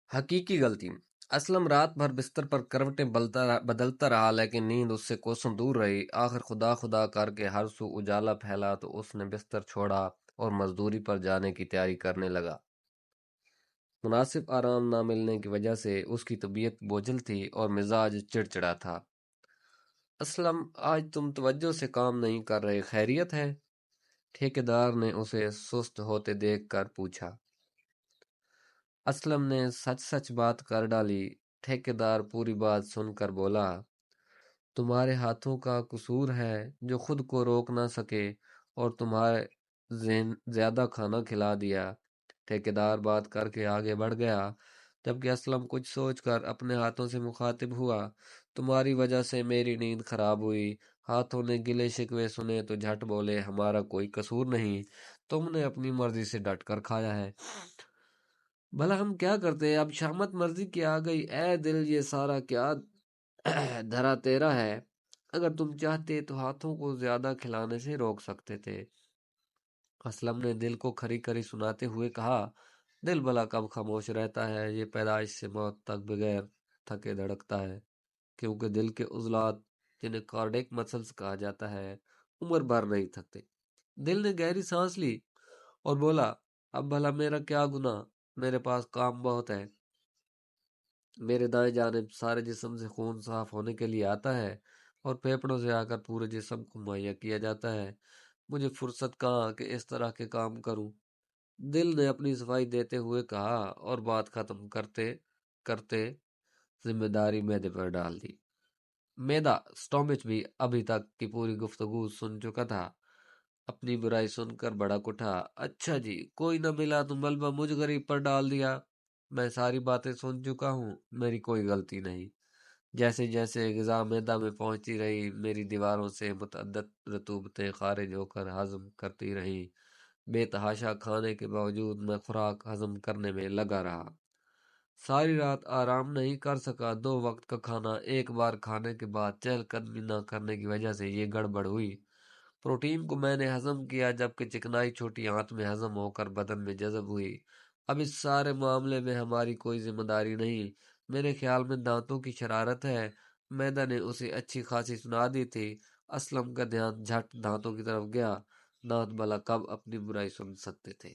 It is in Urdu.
حقیقی غلطی۔ اسلم رات بھر بستر پر کروٹیں بدلتا رہا لیکن نیند اس سے کوسوں دور رہی۔ آخر خدا خدا کر کے ہر سو اجالا پھیلا تو اس نے بستر چھوڑا اور مزدوری پر جانے کی تیاری کرنے لگا۔ مناسب آرام نہ ملنے کی وجہ سے اس کی طبیعت بوجھل تھی اور مزاج چڑچڑا تھا۔ اسلم، آج تم توجہ سے کام نہیں کر رہے، خیریت ہے؟ ٹھیکیدار نے اسے سست ہوتے دیکھ کر پوچھا۔ اسلم نے سچ سچ بات کر ڈالی۔ ٹھیکیدار پوری بات سن کر بولا، تمہارے ہاتھوں کا قصور ہے جو خود کو روک نہ سکے اور تمہارے ذہن زیادہ کھانا کھلا دیا۔ ٹھیکیدار بات کر کے آگے بڑھ گیا، جبکہ اسلم کچھ سوچ کر اپنے ہاتھوں سے مخاطب ہوا۔ تمہاری وجہ سے میری نیند خراب ہوئی۔ ہاتھوں نے گلے شکوے سنے تو جھٹ بولے، ہمارا کوئی قصور نہیں، تم نے اپنی مرضی سے ڈٹ کر کھایا ہے۔ بھلا ہم کیا کرتے؟ اب شامت مرضی کی آ گئی۔ اے دل، یہ سارا کیا دھرا تیرا ہے؟ اگر تم چاہتے تو ہاتھوں کو زیادہ کھلانے سے روک سکتے تھے۔ اسلم نے دل کو کھری کھری سناتے ہوئے کہا، دل بھلا کب خاموش رہتا ہے؟ یہ پیدائش سے موت تک بغیر تھکے دھڑکتا ہے، کیونکہ دل کے عضلات جنہیں کارڈیک مسلز کہا جاتا ہے عمر بھر نہیں تھکتے۔ دل نے گہری سانس لی اور بولا، اب بھلا میرا کیا گناہ؟ میرے پاس کام بہت ہے۔ میرے دائیں جانب سارے جسم سے خون صاف ہونے کے لیے آتا ہے اور پھیپھڑوں سے آ کر پورے جسم کو مہیا کیا جاتا ہے۔ مجھے فرصت کہاں کہ اس طرح کے کام کروں؟ دل نے اپنی صفائی دیتے ہوئے کہا اور بات ختم کرتے کرتے ذمہ داری میدے پر ڈال دی۔ میدا سٹومچ بھی ابھی تک کی پوری گفتگو سن چکا تھا۔ اپنی برائی سن کر بڑک اٹھا، اچھا جی، کوئی نہ ملا تو ملبہ مجھ غریب پر ڈال دیا۔ میں ساری باتیں سن چکا ہوں، میری کوئی غلطی نہیں۔ جیسے جیسے غذا معدہ میں پہنچتی رہی، میری دیواروں سے متعدد رطوبتیں خارج ہو کر ہضم کرتی رہیں۔ بے تحاشا کھانے کے باوجود میں خوراک ہضم کرنے میں لگا رہا۔ ساری رات آرام نہیں کر سکا۔ 2 وقت کا کھانا ایک بار کھانے کے بعد چہل قدمی نہ کرنے کی وجہ سے یہ گڑبڑ ہوئی۔ پروٹین کو میں نے ہضم کیا، جبکہ چکنائی چھوٹی آنت میں ہضم ہو کر بدن میں جذب ہوئی۔ اب اس سارے معاملے میں ہماری کوئی ذمہ داری نہیں۔ میرے خیال میں دانتوں کی شرارت ہے۔ میدا نے اسے اچھی خاصی سنا دی تھی۔ اسلم کا دھیان جھٹ دانتوں کی طرف گیا۔ دانت بھلا کب اپنی برائی سن سکتے تھے؟